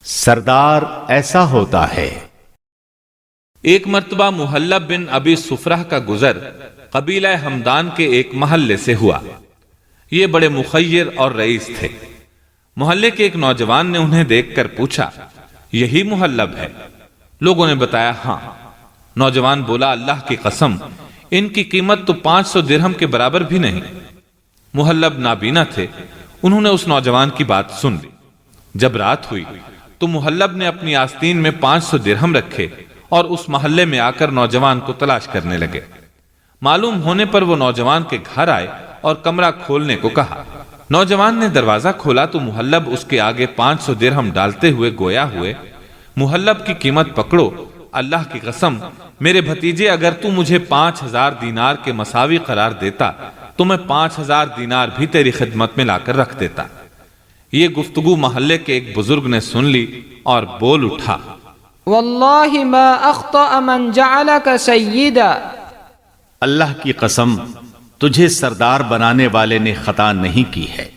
سردار ایسا ہوتا ہے۔ ایک مرتبہ محلب بن ابی سفرہ کا گزر قبیلہ ہمدان کے ایک محلے سے ہوا۔ یہ بڑے مخیر اور رئیس تھے۔ محلے کے ایک نوجوان نے انہیں دیکھ کر پوچھا، یہی محلب ہے؟ لوگوں نے بتایا ہاں۔ نوجوان بولا، اللہ کی قسم، ان کی قیمت تو 500 درہم کے برابر بھی نہیں۔ محلب نابینا تھے، انہوں نے اس نوجوان کی بات سن لی۔ جب رات ہوئی تو محلب نے اپنی آستین میں 500 درہم رکھے اور اس محلے میں آ کر نوجوان کو تلاش کرنے لگے۔ معلوم ہونے پر وہ نوجوان کے گھر آئے اور کمرہ کھولنے کو کہا۔ نوجوان نے دروازہ کھولا تو محلب اس کے آگے 500 درہم ڈالتے ہوئے گویا ہوئے، محلب کی قیمت پکڑو، اللہ کی قسم، میرے بھتیجے، اگر تو مجھے 5000 دینار کے مساوی قرار دیتا تو میں 5000 دینار بھی تیری خدمت میں لا کر رکھ دیتا۔ یہ گفتگو محلے کے ایک بزرگ نے سن لی اور بول اٹھا، واللہ ما اخطأ من جعلک سیدا، اللہ کی قسم، تجھے سردار بنانے والے نے خطا نہیں کی ہے۔